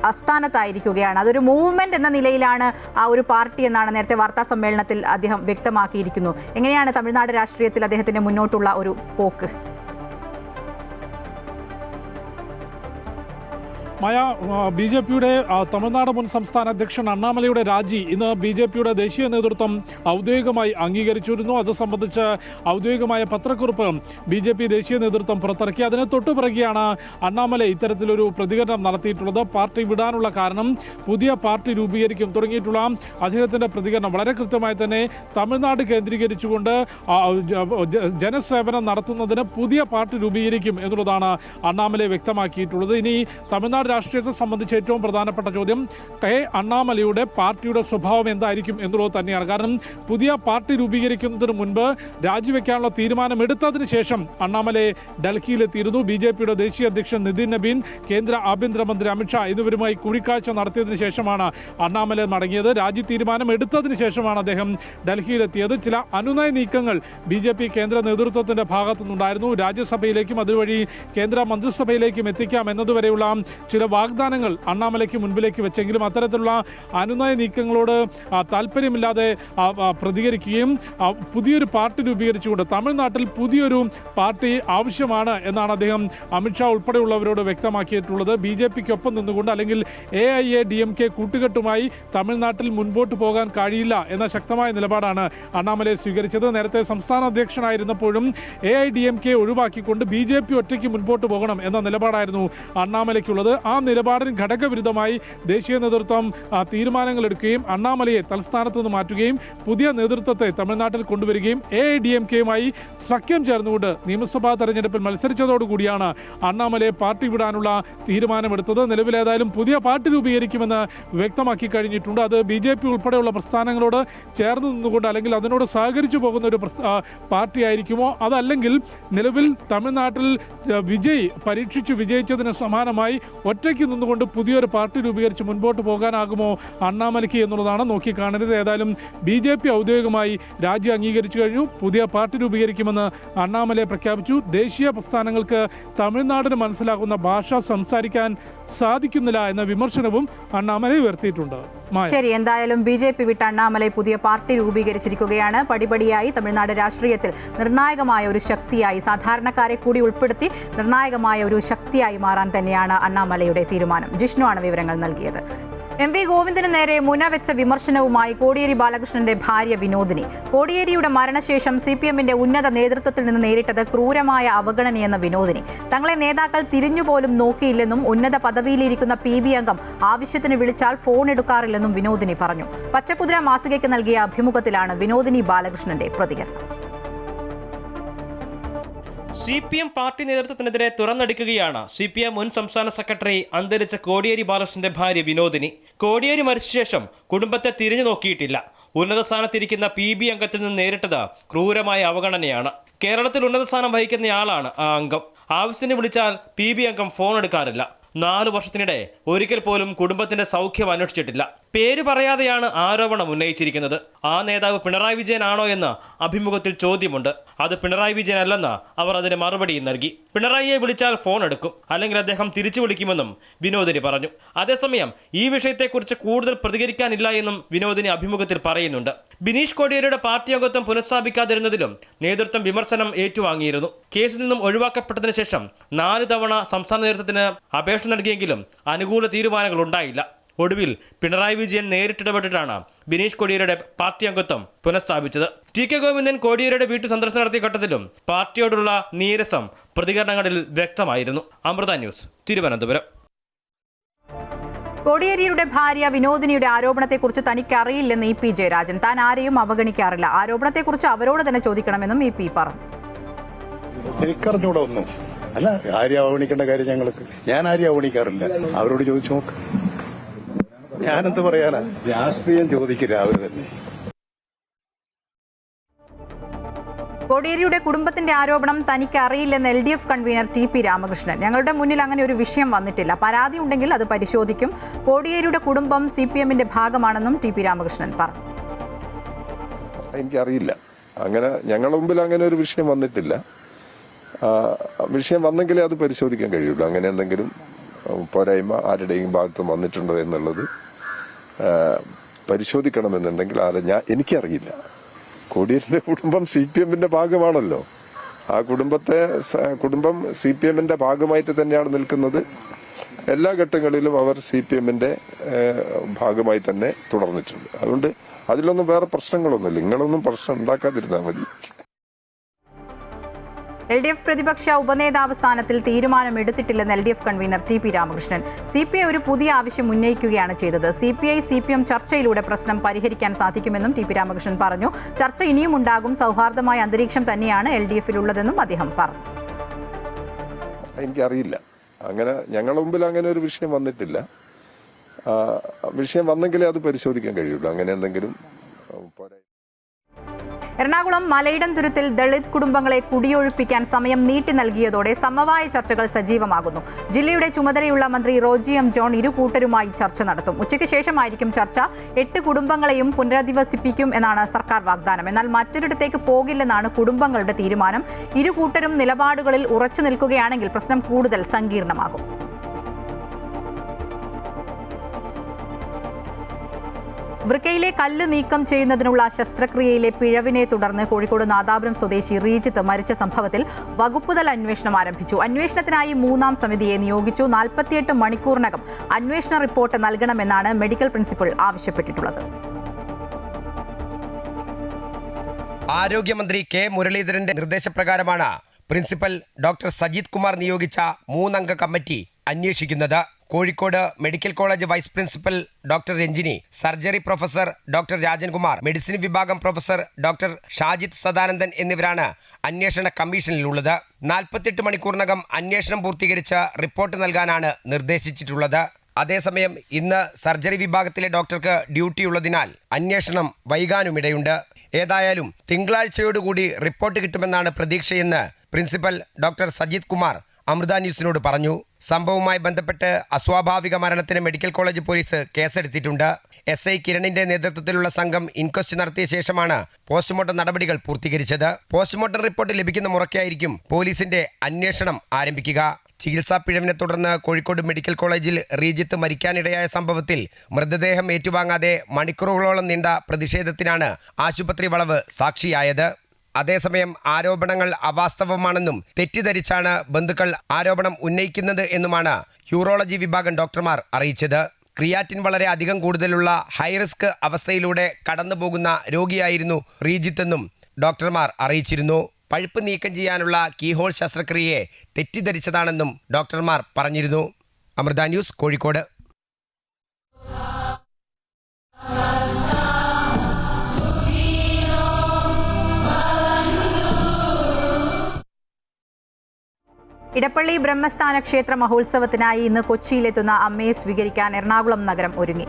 അസ്ഥാനത്തായിരിക്കുകയാണ്. അതൊരു മൂവ്മെന്റ് എന്ന നിലയിലാണ് ആ ഒരു പാർട്ടി എന്നാണ് നേരത്തെ വാർത്താ സമ്മേളനത്തിൽ അദ്ദേഹം വ്യക്തമാക്കിയിരിക്കുന്നു. എങ്ങനെയാണ് തമിഴ്നാട് രാഷ്ട്രീയത്തിൽ അദ്ദേഹത്തിന്റെ മുന്നോട്ടുള്ള ഒരു പോക്ക്? മായ, BJPയുടെ തമിഴ്നാട് മുൻ സംസ്ഥാന അധ്യക്ഷൻ അണ്ണാമലയുടെ രാജി ഇന്ന് BJPയുടെ ദേശീയ നേതൃത്വം ഔദ്യോഗികമായി അംഗീകരിച്ചിരുന്നു. അത് സംബന്ധിച്ച് ഔദ്യോഗികമായ പത്രക്കുറിപ്പ് BJP ദേശീയ നേതൃത്വം പുറത്തിറക്കി. അതിന് തൊട്ടുപിറകെയാണ് അണ്ണാമല ഇത്തരത്തിലൊരു പ്രതികരണം നടത്തിയിട്ടുള്ളത്. പാർട്ടി വിടാനുള്ള കാരണം പുതിയ പാർട്ടി രൂപീകരിക്കും തുടങ്ങിയിട്ടുള്ള അദ്ദേഹത്തിന്റെ പ്രതികരണം വളരെ കൃത്യമായി തന്നെ തമിഴ്നാട് കേന്ദ്രീകരിച്ചുകൊണ്ട് ജനസേവനം നടത്തുന്നതിന് പുതിയ പാർട്ടി രൂപീകരിക്കും എന്നുള്ളതാണ് അണ്ണാമല വ്യക്തമാക്കിയിട്ടുള്ളത്. ഇനി തമിഴ്നാട് രാഷ്ട്രീയത്തെ സംബന്ധിച്ച് ഏറ്റവും പ്രധാനപ്പെട്ട ചോദ്യം K. അണ്ണാമലയുടെ പാർട്ടിയുടെ സ്വഭാവം എന്തായിരിക്കും എന്നുള്ളത് തന്നെയാണ്. കാരണം പുതിയ പാർട്ടി രൂപീകരിക്കുന്നതിന് മുൻപ് രാജിവെക്കാനുള്ള തീരുമാനം എടുത്തതിന് ശേഷം അണ്ണാമലയെ ഡൽഹിയിലെത്തിയിരുന്നു. BJPയുടെ ദേശീയ അധ്യക്ഷൻ നിതിൻ നബീൻ, കേന്ദ്ര ആഭ്യന്തരമന്ത്രി അമിത്ഷാ എന്നിവരുമായി കൂടിക്കാഴ്ച നടത്തിയതിനു ശേഷമാണ് അണ്ണാമല മടങ്ങിയത്. രാജി തീരുമാനം എടുത്തതിന് ശേഷമാണ് അദ്ദേഹം ഡൽഹിയിലെത്തിയത്. ചില അനുനയ നീക്കങ്ങൾ BJP കേന്ദ്ര നേതൃത്വത്തിന്റെ ഭാഗത്തുനിന്നുണ്ടായിരുന്നു. രാജ്യസഭയിലേക്കും അതുവഴി കേന്ദ്ര മന്ത്രിസഭയിലേക്കും എത്തിക്കാം എന്നതുവരെയുള്ള ചില വാഗ്ദാനങ്ങൾ അണ്ണാമലയ്ക്ക് മുൻപിലേക്ക് വെച്ചെങ്കിലും അത്തരത്തിലുള്ള അനുനയ നീക്കങ്ങളോട് താല്പര്യമില്ലാതെ പ്രതികരിക്കുകയും പുതിയൊരു പാർട്ടി രൂപീകരിച്ചുകൊണ്ട് തമിഴ്നാട്ടിൽ പുതിയൊരു പാർട്ടി ആവശ്യമാണ് എന്നാണ് അദ്ദേഹം അമിത്ഷാ ഉൾപ്പെടെയുള്ളവരോട് വ്യക്തമാക്കിയിട്ടുള്ളത്. BJPക്കൊപ്പം നിന്നുകൊണ്ട് അല്ലെങ്കിൽ AIADMK കൂട്ടുകെട്ടുമായി തമിഴ്നാട്ടിൽ മുൻപോട്ട് പോകാൻ കഴിയില്ല എന്ന ശക്തമായ നിലപാടാണ് അണ്ണാമലൈ സ്വീകരിച്ചത്. നേരത്തെ സംസ്ഥാന അധ്യക്ഷനായിരുന്നപ്പോഴും AIADMK ഒഴിവാക്കിക്കൊണ്ട് BJP ഒറ്റയ്ക്ക് മുൻപോട്ട് പോകണം എന്ന നിലപാടായിരുന്നു അണ്ണാമലയ്ക്കുള്ളത്. ആ നിലപാടിന് ഘടകവിരുദ്ധമായി ദേശീയ നേതൃത്വം തീരുമാനങ്ങൾ എടുക്കുകയും അണ്ണാമലയെ തലസ്ഥാനത്ത് നിന്ന് മാറ്റുകയും പുതിയ നേതൃത്വത്തെ തമിഴ്നാട്ടിൽ കൊണ്ടുവരികയും AIDMK-യുമായി സഖ്യം ചേർന്നുകൊണ്ട് നിയമസഭാ തെരഞ്ഞെടുപ്പിൽ മത്സരിച്ചതോടുകൂടിയാണ് അണ്ണാമലയെ പാർട്ടി വിടാനുള്ള തീരുമാനമെടുത്തത്. നിലവിലേതായാലും പുതിയ പാർട്ടി രൂപീകരിക്കുമെന്ന് വ്യക്തമാക്കി കഴിഞ്ഞിട്ടുണ്ട്. അത് BJP ഉൾപ്പെടെയുള്ള പ്രസ്ഥാനങ്ങളോട് ചേർന്ന് നിന്നുകൊണ്ട് അല്ലെങ്കിൽ അതിനോട് സഹകരിച്ചു പോകുന്ന ഒരു പാർട്ടി ആയിരിക്കുമോ, അതല്ലെങ്കിൽ നിലവിൽ തമിഴ്നാട്ടിൽ പരീക്ഷിച്ച് വിജയിച്ചതിന് സമാനമായി ഒറ്റയ്ക്ക് നിന്നുകൊണ്ട് പുതിയൊരു പാർട്ടി രൂപീകരിച്ച് മുൻപോട്ട് പോകാനാകുമോ അണ്ണാമലയ്ക്ക് എന്നുള്ളതാണ് നോക്കിക്കാണരുത്. ഏതായാലും BJP ഔദ്യോഗികമായി രാജ്യം അംഗീകരിച്ചു കഴിഞ്ഞു. പുതിയ പാർട്ടി രൂപീകരിക്കുമെന്ന് അണ്ണാമലയെ പ്രഖ്യാപിച്ചു. ദേശീയ പ്രസ്ഥാനങ്ങൾക്ക് തമിഴ്നാടിന് മനസ്സിലാകുന്ന ഭാഷ സംസാരിക്കാൻ സാധിക്കുന്നില്ല എന്ന വിമർശനവും അണ്ണാമലൈ ഉയർത്തിയിട്ടുണ്ട്. ശരി, എന്തായാലും BJP വിട്ട അണ്ണാമലൈ പുതിയ പാർട്ടി രൂപീകരിച്ചിരിക്കുകയാണ്. പടിപടിയായി തമിഴ്നാട് രാഷ്ട്രീയത്തിൽ നിർണായകമായ ഒരു ശക്തിയായി, സാധാരണക്കാരെ കൂടി ഉൾപ്പെടുത്തി നിർണായകമായ ഒരു ശക്തിയായി മാറാൻ തന്നെയാണ് അണ്ണാമലയുടെ തീരുമാനം. ജിഷ്ണു ആണ് വിവരങ്ങൾ നൽകിയത്. MV ഗോവിന്ദന് നേരെ മുനവെച്ച വിമർശനവുമായി കോടിയേരി ബാലകൃഷ്ണന്റെ ഭാര്യ വിനോദിനി. കോടിയേരിയുടെ മരണശേഷം CPM-ന്റെ ഉന്നത നേതൃത്വത്തിൽ നിന്ന് നേരിട്ടത് ക്രൂരമായ അവഗണനയെന്ന വിനോദിനി. തങ്ങളെ നേതാക്കൾ തിരിഞ്ഞുപോലും നോക്കിയില്ലെന്നും ഉന്നത പദവിയിലിരിക്കുന്ന PB അംഗം ആവശ്യത്തിന് വിളിച്ചാൽ ഫോൺ എടുക്കാറില്ലെന്നും വിനോദിനി പറഞ്ഞു. പച്ചക്കുതിര മാസികയ്ക്ക് നൽകിയ അഭിമുഖത്തിലാണ് വിനോദിനി ബാലകൃഷ്ണന്റെ പ്രതികരണം. CPM പാർട്ടി നേതൃത്വത്തിനെതിരെ തുറന്നടിക്കുകയാണ് CPM മുൻ സംസ്ഥാന സെക്രട്ടറി അന്തരിച്ച കോടിയേരി ബാലകൃഷ്ണന്റെ ഭാര്യ വിനോദിനി. കോടിയേരി മരിച്ച ശേഷം കുടുംബത്തെ തിരിഞ്ഞു നോക്കിയിട്ടില്ല. ഉന്നത സ്ഥാനത്തിരിക്കുന്ന PB അംഗത്തിൽ നിന്ന് നേരിട്ടത് ക്രൂരമായ അവഗണനയാണ്. കേരളത്തിൽ ഉന്നത സ്ഥാനം വഹിക്കുന്നയാളാണ് ആ അംഗം. ആവശ്യത്തിന് വിളിച്ചാൽ PB അംഗം ഫോൺ എടുക്കാറില്ല. 4 വർഷത്തിനിടെ ഒരിക്കൽ പോലും കുടുംബത്തിന്റെ സൗഖ്യം അന്വേഷിച്ചിട്ടില്ല. പേര് പറയാതെയാണ് ആരോപണം ഉന്നയിച്ചിരിക്കുന്നത്. ആ നേതാവ് പിണറായി വിജയൻ ആണോ എന്ന് അഭിമുഖത്തിൽ ചോദ്യമുണ്ട്. അത് പിണറായി വിജയൻ അല്ലെന്ന് അവർ അതിന് മറുപടിയും നൽകി. പിണറായിയെ വിളിച്ചാൽ ഫോൺ എടുക്കും, അല്ലെങ്കിൽ അദ്ദേഹം തിരിച്ചു വിളിക്കുമെന്നും വിനോദിനി പറഞ്ഞു. അതേസമയം ഈ വിഷയത്തെക്കുറിച്ച് കൂടുതൽ പ്രതികരിക്കാനില്ല എന്നും വിനോദിനി അഭിമുഖത്തിൽ പറയുന്നുണ്ട്. ബിനീഷ് കോടിയേരിയുടെ പാർട്ടി അംഗത്വം പുനഃസ്ഥാപിക്കാതിരുന്നതിലും നേതൃത്വം വിമർശനം ഏറ്റുവാങ്ങിയിരുന്നു. കേസിൽ നിന്നും ഒഴിവാക്കപ്പെട്ടതിന് ശേഷം 4 തവണ സംസ്ഥാന നേതൃത്വത്തിന് അപേക്ഷ നൽകിയെങ്കിലും അനുകൂല തീരുമാനങ്ങൾ ഉണ്ടായില്ല. ഒടുവിൽ പിണറായി വിജയൻ നേരിട്ടിടപെട്ടിട്ടാണ് ബിനീഷ് കോടിയേരിയുടെ പാർട്ടി അംഗത്വം പുനഃസ്ഥാപിച്ചത്. TK ഗോവിന്ദൻ കോടിയേരിയുടെ വീട്ടു സന്ദർശനം നടത്തിയ ഘട്ടത്തിലും പാർട്ടിയോടുള്ള നീരസം പ്രതികരണങ്ങളിൽ വ്യക്തമായിരുന്നു. അമൃത ന്യൂസ്, തിരുവനന്തപുരം. കോടിയേരിയുടെ ഭാര്യ വിനോദിനിയുടെ ആരോപണത്തെക്കുറിച്ച് തനിക്ക് അറിയില്ലെന്ന് EP ജയരാജൻ. താൻ ആരെയും അവഗണിക്കാറില്ല. ആരോപണത്തെക്കുറിച്ച് അവരോട് തന്നെ ചോദിക്കണമെന്നും EP പറഞ്ഞു. എനിക്കറിഞ്ഞൂടെ ഒന്നും അല്ല, ആരെയും അവഗണിക്കേണ്ട കാര്യം ഞങ്ങൾക്ക്. ഞാൻ ആരെയും അവഗണിക്കാറില്ല. അവരോട് ചോദിച്ചു നോക്ക്. ഞാനെന്ത് പറയാനാ? രാഷ്ട്രീയം ചോദിക്കില്ല അവർ തന്നെ. കോടിയേരിയുടെ കുടുംബത്തിന്റെ ആരോപണം തനിക്ക് അറിയില്ലെന്ന് LDF കൺവീനർ TP രാമകൃഷ്ണൻ. ഞങ്ങളുടെ മുന്നിൽ അങ്ങനെ ഒരു വിഷയം വന്നിട്ടില്ല. പരാതി ഉണ്ടെങ്കിൽ അത് പരിശോധിക്കും. കോടിയേരിയുടെ കുടുംബം CPM-ന്റെ ഭാഗമാണെന്നും TP രാമകൃഷ്ണൻ പറഞ്ഞു. എനിക്കറിയില്ല, അങ്ങനെ ഞങ്ങളുടെ മുമ്പിൽ അങ്ങനെ ഒരു വിഷയം വന്നിട്ടില്ല. വിഷയം വന്നെങ്കിലേ അത് പരിശോധിക്കാൻ കഴിയുള്ളൂ. അങ്ങനെ എന്തെങ്കിലും പോരായ്മ ആരുടെയും ഭാഗത്തും വന്നിട്ടുണ്ടോ എന്നുള്ളത് പരിശോധിക്കണമെന്നുണ്ടെങ്കിൽ എനിക്കറിയില്ല. കോടിയേരിയുടെ കുടുംബം CPM-ന്റെ ഭാഗമാണല്ലോ. ആ കുടുംബം CPM-ന്റെ ഭാഗമായിട്ട് തന്നെയാണ് നിൽക്കുന്നത്. എല്ലാ ഘട്ടങ്ങളിലും അവർ CPM-ന്റെ ഭാഗമായി തന്നെ തുടർന്നിട്ടുണ്ട്. അതുകൊണ്ട് അതിലൊന്നും വേറെ പ്രശ്നങ്ങളൊന്നുമില്ല. നിങ്ങളൊന്നും പ്രശ്നം ഉണ്ടാക്കാതിരുന്നാൽ മതി. LDF പ്രതിപക്ഷ ഉപനേതാവ് സ്ഥാനത്തിൽ തീരുമാനമെടുത്തിട്ടില്ലെന്ന് LDF convener TP Ramakrishnan. CPI ഒരു പുതിയ ആവശ്യം ഉന്നയിക്കുകയാണ് ചെയ്തത്. CPI-CPM ചർച്ചയിലൂടെ പ്രശ്നം പരിഹരിക്കാൻ സാധിക്കുമെന്നും TP രാമകൃഷ്ണൻ പറഞ്ഞു. ചർച്ച ഇനിയും ഉണ്ടാകും. സൗഹാർദ്ദമായ അന്തരീക്ഷം തന്നെയാണ് LDF-ലുള്ളതെന്നും അദ്ദേഹം പറഞ്ഞു. എനിക്കറിയില്ല, അങ്ങനെ ഞങ്ങളുടെ മുമ്പിൽ അങ്ങനെ ഒരു വിഷയം വന്നിട്ടില്ല. വിഷയം വന്നെങ്കിലേ അത് പരിശോധിക്കാൻ കഴിയുള്ളൂ. അങ്ങനെ എന്തെങ്കിലും പോരായ്മ. എറണാകുളം മലയിടം തുരുത്തിൽ ദളിത് കുടുംബങ്ങളെ കുടിയൊഴിപ്പിക്കാൻ സമയം നീട്ടി നൽകിയതോടെ സമവായ ചർച്ചകൾ സജീവമാകുന്നു. ജില്ലയുടെ ചുമതലയുള്ള മന്ത്രി റോജി എം ജോൺ ഇരു കൂട്ടരുമായി ചർച്ച നടത്തും. ഉച്ചയ്ക്ക് ശേഷമായിരിക്കും ചർച്ച. 8 കുടുംബങ്ങളെയും പുനരധിവസിപ്പിക്കും എന്നാണ് സർക്കാർ വാഗ്ദാനം. എന്നാൽ മറ്റൊരിടത്തേക്ക് പോകില്ലെന്നാണ് കുടുംബങ്ങളുടെ തീരുമാനം. ഇരു കൂട്ടരും നിലപാടുകളിൽ ഉറച്ചു നിൽക്കുകയാണെങ്കിൽ പ്രശ്നം കൂടുതൽ സങ്കീർണമാകും. വൃക്കയിലെ കല്ല് നീക്കം ചെയ്യുന്നതിനുള്ള ശസ്ത്രക്രിയയിലെ പിഴവിനെ തുടർന്ന് കോഴിക്കോട് നാദാപുരം സ്വദേശി റീജിത്ത് മരിച്ച സംഭവത്തിൽ വകുപ്പുതല അന്വേഷണം ആരംഭിച്ചു. അന്വേഷണത്തിനായി 3-ാം സമിതിയെ നിയോഗിച്ചു. 48 മണിക്കൂറിനകം അന്വേഷണ റിപ്പോർട്ട് നൽകണമെന്നാണ് മെഡിക്കൽ പ്രിൻസിപ്പൽ ആവശ്യപ്പെട്ടിട്ടുള്ളത്. ആരോഗ്യമന്ത്രി K മുരളീധരന്റെ നിർദ്ദേശപ്രകാരമാണ് പ്രിൻസിപ്പൽ ഡോക്ടർ സജിത് കുമാർ നിയോഗിച്ച 3-അംഗ കമ്മിറ്റി അന്വേഷിക്കുന്നത്. Kozhikode medical college vice principal doctor Ranjini, surgery professor doctor Rajankumar, medicine വിഭാഗം പ്രൊഫസർ ഡോക്ടർ ഷാജിദ് സദാനന്ദൻ എന്നിവരാണ് അന്വേഷണ കമ്മീഷനിലുള്ളത്. 48 മണിക്കൂറിനകം അന്വേഷണം പൂർത്തീകരിച്ച് റിപ്പോർട്ട് നൽകാനാണ് നിർദ്ദേശിച്ചിട്ടുള്ളത്. അതേസമയം ഇന്ന് സർജറി വിഭാഗത്തിലെ ഡോക്ടർക്ക് ഡ്യൂട്ടിയുള്ളതിനാൽ അന്വേഷണം വൈകാനുമിടയുണ്ട്. ഏതായാലും തിങ്കളാഴ്ചയോടുകൂടി റിപ്പോർട്ട് കിട്ടുമെന്നാണ് പ്രതീക്ഷയെന്ന് പ്രിൻസിപ്പൽ ഡോക്ടർ സജിത് കുമാർ അമൃത ന്യൂസിനോട് പറഞ്ഞു. സംഭവവുമായി ബന്ധപ്പെട്ട് അസ്വാഭാവിക മരണത്തിന് മെഡിക്കൽ കോളേജ് പോലീസ് കേസെടുത്തിട്ടുണ്ട്. SI കിരണിന്റെ നേതൃത്വത്തിലുള്ള സംഘം ഇൻക്വസ്റ്റ് നടത്തിയ ശേഷമാണ് പോസ്റ്റ്മോർട്ടം നടപടികൾ പൂർത്തീകരിച്ചത്. പോസ്റ്റ്മോർട്ടം റിപ്പോർട്ട് ലഭിക്കുന്ന മുറയ്ക്കായിരിക്കും പോലീസിന്റെ അന്വേഷണം ആരംഭിക്കുക. ചികിത്സാ പിഴവിനെ തുടർന്ന് കോഴിക്കോട് മെഡിക്കൽ കോളേജിൽ റീജിത്ത് മരിക്കാനിടയായ സംഭവത്തിൽ മൃതദേഹം ഏറ്റുവാങ്ങാതെ മണിക്കൂറുകളോളം നീണ്ട പ്രതിഷേധത്തിനാണ് ആശുപത്രി വളവ് സാക്ഷിയായത്. അതേസമയം ആരോപണങ്ങൾ അവാസ്തവമാണെന്നും തെറ്റിദ്ധരിച്ചാണ് ബന്ധുക്കൾ ആരോപണം ഉന്നയിക്കുന്നത് എന്നുമാണ് യൂറോളജി വിഭാഗം ഡോക്ടർമാർ അറിയിച്ചത്. ക്രിയാറ്റിൻ വളരെ അധികം കൂടുതലുള്ള ഹൈറിസ്ക് അവസ്ഥയിലൂടെ കടന്നുപോകുന്ന രോഗിയായിരുന്നു റീജിത്തെന്നും ഡോക്ടർമാർ അറിയിച്ചിരുന്നു. പഴുപ്പ് നീക്കം ചെയ്യാനുള്ള കീഹോൾ ശസ്ത്രക്രിയയെ തെറ്റിദ്ധരിച്ചതാണെന്നും ഡോക്ടർമാർ പറഞ്ഞിരുന്നു. അമൃത ന്യൂസ്, കോഴിക്കോട്. ഇടപ്പള്ളി ബ്രഹ്മസ്ഥാന ക്ഷേത്ര മഹോത്സവത്തിനായി ഇന്ന് കൊച്ചിയിലെത്തുന്ന അമ്മയെ സ്വീകരിക്കാൻ എറണാകുളം നഗരം ഒരുങ്ങി.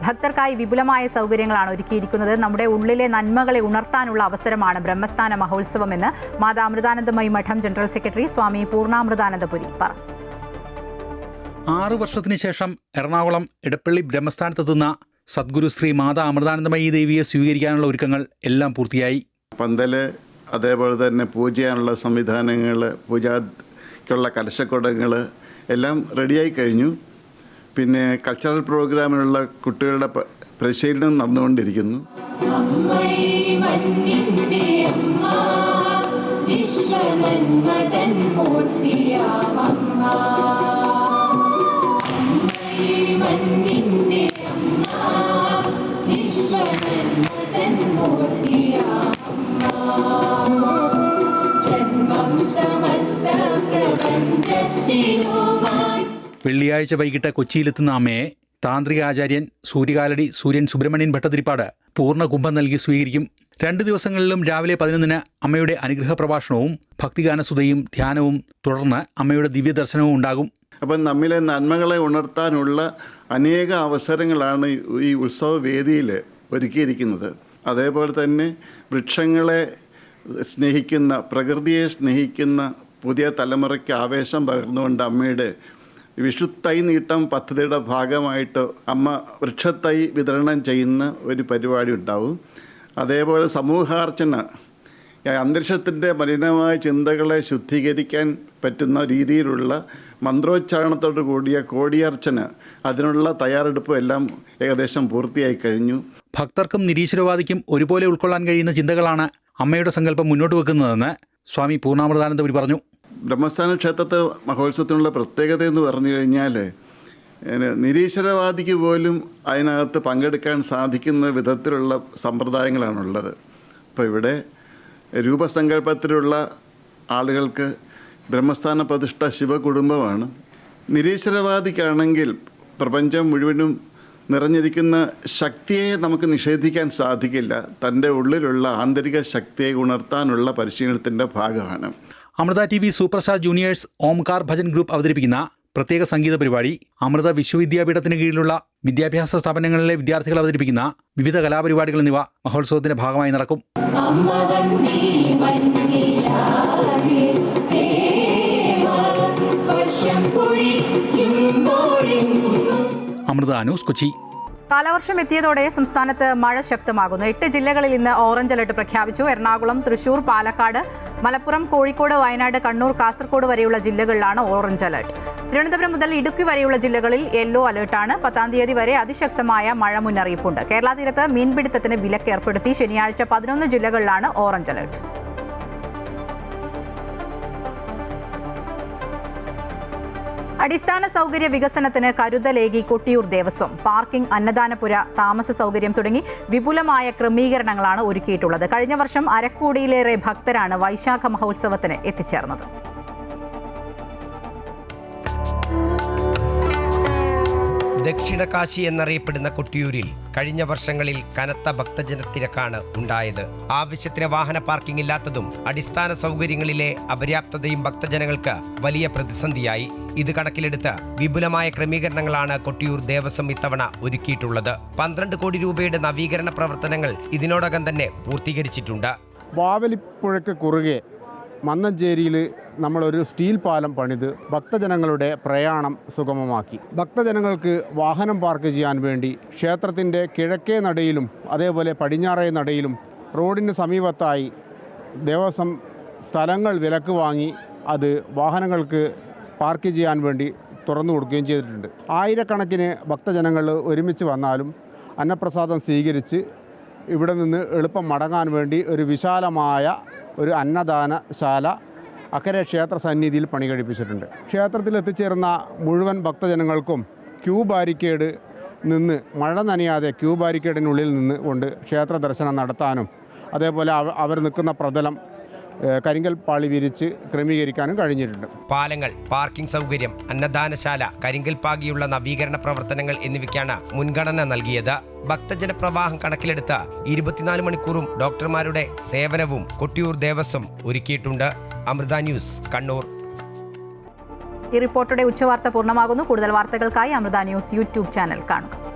ഭക്തർക്കായി വിപുലമായ സൗകര്യങ്ങളാണ് ഒരുക്കിയിരിക്കുന്നത്. നമ്മുടെ ഉള്ളിലെ നന്മകളെ ഉണർത്താനുള്ള അവസരമാണ് ബ്രഹ്മസ്ഥാന മഹോത്സവമെന്ന് മാതാ അമൃതാനന്ദമയി മഠം ജനറൽ സെക്രട്ടറി സ്വാമി പൂർണ്ണാമൃതാനന്ദപുരി പറഞ്ഞു. 6 വർഷത്തിന് ശേഷം എറണാകുളം ഇടപ്പള്ളി ബ്രഹ്മസ്ഥാനത്തെത്തുന്ന സദ്ഗുരു ശ്രീ മാതാ അമൃതാനന്ദമയി ദേവിയെ സ്വീകരിക്കാനുള്ള ഒരുക്കങ്ങൾ എല്ലാം പൂർത്തിയായി. പന്തല്, അതേപോലെ തന്നെ പൂജ ചെയ്യാനുള്ള സംവിധാനങ്ങൾ, പൂജയ്ക്കുള്ള കലശക്കുടങ്ങൾ എല്ലാം റെഡിയായി കഴിഞ്ഞു. പിന്നെ കൾച്ചറൽ പ്രോഗ്രാമിനുള്ള കുട്ടികളുടെ പരിശീലനം നടന്നുകൊണ്ടിരിക്കുന്നു. വെള്ളിയാഴ്ച വൈകിട്ട് കൊച്ചിയിലെത്തുന്ന അമ്മയെ താന്ത്രിക ആചാര്യൻ സൂര്യകാലടി സൂര്യൻ സുബ്രഹ്മണ്യൻ ഭട്ടതിരിപ്പാട് പൂർണ്ണ കുംഭം നൽകി സ്വീകരിക്കും. 2 ദിവസങ്ങളിലും രാവിലെ 11-ന് അമ്മയുടെ അനുഗ്രഹ പ്രഭാഷണവും ഭക്തിഗാനസുതയും ധ്യാനവും തുടർന്ന് അമ്മയുടെ ദിവ്യദർശനവും ഉണ്ടാകും. അപ്പം നമ്മിലെ നന്മകളെ ഉണർത്താനുള്ള അനേക അവസരങ്ങളാണ് ഈ ഉത്സവ വേദിയിൽ ഒരുക്കിയിരിക്കുന്നത്. അതേപോലെ തന്നെ വൃക്ഷങ്ങളെ സ്നേഹിക്കുന്ന, പ്രകൃതിയെ സ്നേഹിക്കുന്ന പുതിയ തലമുറയ്ക്ക് ആവേശം പകർന്നുകൊണ്ട് അമ്മയുടെ വിഷുത്തൈ നീട്ടം പദ്ധതിയുടെ ഭാഗമായിട്ട് അമ്മ വൃക്ഷത്തൈ വിതരണം ചെയ്യുന്ന ഒരു പരിപാടി ഉണ്ടാവും. അതേപോലെ സമൂഹാർച്ചന, അന്തരീക്ഷത്തിൻ്റെ മലിനമായ ചിന്തകളെ ശുദ്ധീകരിക്കാൻ പറ്റുന്ന രീതിയിലുള്ള മന്ത്രോച്ചാരണത്തോടു കൂടിയ കോടിയർച്ചന, അതിനുള്ള തയ്യാറെടുപ്പും എല്ലാം ഏകദേശം പൂർത്തിയായി കഴിഞ്ഞു. ഭക്തർക്കും നിരീശ്വരവാദിക്കും ഒരുപോലെ ഉൾക്കൊള്ളാൻ കഴിയുന്ന ചിന്തകളാണ് അമ്മയുടെ സങ്കല്പം മുന്നോട്ട് വെക്കുന്നതെന്ന് സ്വാമി പൂർണ്ണാമൃതാനന്ദപുരി പറഞ്ഞു. ബ്രഹ്മസ്ഥാന ക്ഷേത്രത്തെ മഹോത്സവത്തിനുള്ള പ്രത്യേകത എന്ന് പറഞ്ഞു കഴിഞ്ഞാൽ നിരീശ്വരവാദിക്ക് പോലും അതിനകത്ത് പങ്കെടുക്കാൻ സാധിക്കുന്ന വിധത്തിലുള്ള സമ്പ്രദായങ്ങളാണുള്ളത്. അപ്പോൾ ഇവിടെ രൂപസങ്കല്പത്തിലുള്ള ആളുകൾക്ക് ബ്രഹ്മസ്ഥാന പ്രതിഷ്ഠ ശിവകുടുംബമാണ്. നിരീശ്വരവാദിക്കാണെങ്കിൽ പ്രപഞ്ചം മുഴുവനും നിറഞ്ഞിരിക്കുന്ന ശക്തിയെ നമുക്ക് നിഷേധിക്കാൻ സാധിക്കില്ല. തൻ്റെ ഉള്ളിലുള്ള ആന്തരിക ശക്തിയെ ഉണർത്താനുള്ള പരിശീലനത്തിൻ്റെ ഭാഗമാണ്. Amrita TV super star juniors Omkar bhajan group അവതരിപ്പിക്കുന്ന പ്രത്യേക സംഗീത പരിപാടി, അമൃത വിശ്വവിദ്യാപീഠത്തിന് കീഴിലുള്ള വിദ്യാഭ്യാസ സ്ഥാപനങ്ങളിലെ വിദ്യാർത്ഥികൾ അവതരിപ്പിക്കുന്ന വിവിധ കലാപരിപാടികൾ എന്നിവ മഹോത്സവത്തിന്റെ ഭാഗമായി നടക്കും. അമൃത ന്യൂസ്, കൊച്ചി. കാലവർഷം എത്തിയതോടെ സംസ്ഥാനത്ത് മഴ ശക്തമാകുന്നു. 8 ജില്ലകളിൽ ഇന്ന് ഓറഞ്ച് അലർട്ട് പ്രഖ്യാപിച്ചു. എറണാകുളം, തൃശൂർ, പാലക്കാട്, മലപ്പുറം, കോഴിക്കോട്, വയനാട്, കണ്ണൂർ, കാസർഗോഡ് വരെയുള്ള ജില്ലകളിലാണ് ഓറഞ്ച് അലർട്ട്. തിരുവനന്തപുരം മുതൽ ഇടുക്കി വരെയുള്ള ജില്ലകളിൽ യെല്ലോ അലർട്ടാണ്. 10-ാം തീയതി വരെ അതിശക്തമായ മഴ മുന്നറിയിപ്പുണ്ട്. കേരള തീരത്ത് മീൻപിടുത്തത്തിന് വിലക്ക് ഏർപ്പെടുത്തി. ശനിയാഴ്ച 11 ജില്ലകളിലാണ് ഓറഞ്ച് അലർട്ട്. അടിസ്ഥാന സൗകര്യ വികസനത്തിന് കരുതലേകി കൊട്ടിയൂർ ദേവസ്വം. പാർക്കിംഗ്, അന്നദാനപുര, താമസ സൗകര്യം തുടങ്ങി വിപുലമായ ക്രമീകരണങ്ങളാണ് ഒരുക്കിയിട്ടുള്ളത്. കഴിഞ്ഞ വർഷം 1.5 കോടിയിലേറെ ഭക്തരാണ് വൈശാഖ മഹോത്സവത്തിന് എത്തിച്ചേർന്നത്. ദക്ഷിണ കാശി എന്നറിയപ്പെടുന്ന കൊട്ടിയൂരിൽ കഴിഞ്ഞ വർഷങ്ങളിൽ കനത്ത ഭക്തജനത്തിരക്കാണ് ഉണ്ടായത്. ആവശ്യത്തിന് വാഹന പാർക്കിംഗ് ഇല്ലാത്തതും അടിസ്ഥാന സൗകര്യങ്ങളിലെ അപര്യാപ്തതയും ഭക്തജനങ്ങൾക്ക് വലിയ പ്രതിസന്ധിയായി. ഇത് കണക്കിലെടുത്ത് വിപുലമായ ക്രമീകരണങ്ങളാണ് കൊട്ടിയൂർ ദേവസ്വം ഇത്തവണ ഒരുക്കിയിട്ടുള്ളത്. 12 കോടി രൂപയുടെ നവീകരണ പ്രവർത്തനങ്ങൾ ഇതിനോടകം തന്നെ പൂർത്തീകരിച്ചിട്ടുണ്ട്. വാവലിപ്പുഴയ്ക്ക് കുറുകെ മന്നഞ്ചേരിയിൽ നമ്മളൊരു സ്റ്റീൽ പാലം പണിത് ഭക്തജനങ്ങളുടെ പ്രയാണം സുഗമമാക്കി. ഭക്തജനങ്ങൾക്ക് വാഹനം പാർക്ക് ചെയ്യാൻ വേണ്ടി ക്ഷേത്രത്തിൻ്റെ കിഴക്കേ നടയിലും അതേപോലെ പടിഞ്ഞാറേ നടയിലും റോഡിന് സമീപത്തായി ദേവസ്വം സ്ഥലങ്ങൾ വിലക്ക് വാങ്ങി അത് വാഹനങ്ങൾക്ക് പാർക്ക് ചെയ്യാൻ വേണ്ടി തുറന്നു കൊടുക്കുകയും ചെയ്തിട്ടുണ്ട്. ആയിരക്കണക്കിന് ഭക്തജനങ്ങൾ ഒരുമിച്ച് വന്നാലും അന്നപ്രസാദം സ്വീകരിച്ച് ഇവിടെ നിന്ന് എളുപ്പം മടങ്ങാൻ വേണ്ടി ഒരു വിശാലമായ ഒരു അന്നദാനശാല അക്കരെ ക്ഷേത്ര സന്നിധിയിൽ പണി കഴിപ്പിച്ചിട്ടുണ്ട്. ക്ഷേത്രത്തിൽ എത്തിച്ചേർന്ന മുഴുവൻ ഭക്തജനങ്ങൾക്കും ക്യൂ ബാരിക്കേഡ് നിന്ന് മഴ നനയാതെ ക്യൂ ബാരിക്കേഡിനുള്ളിൽ നിന്ന് കൊണ്ട് ക്ഷേത്ര ദർശനം നടത്താനും അതേപോലെ അവർ നിൽക്കുന്ന പ്രതലം കരിങ്കൽ പാളി വിരിച്ച് ക്രമീകരിക്കാനും കഴിഞ്ഞിട്ടുണ്ട്. പാലങ്ങൾ, പാർക്കിംഗ് സൗകര്യം, അന്നദാനശാല, കരിങ്കൽ പാകിയുള്ള നവീകരണ പ്രവർത്തനങ്ങൾ എന്നിവയ്ക്കാണ് മുൻഗണന നൽകിയത്. ഭക്തജന പ്രവാഹം കണക്കിലെടുത്ത് 24 മണിക്കൂറും ഡോക്ടർമാരുടെ സേവനവും കൊട്ടിയൂർ ദേവസ്വം ഒരുക്കിയിട്ടുണ്ട്. അമൃത ന്യൂസ്, കണ്ണൂർ. ഈ റിപ്പോർട്ടോടെ ഉച്ചവാർത്ത പൂർണ്ണമാകുന്നു. കൂടുതൽ വാർത്തകൾക്കായി അമൃത ന്യൂസ് യൂട്യൂബ് ചാനൽ കാണുക.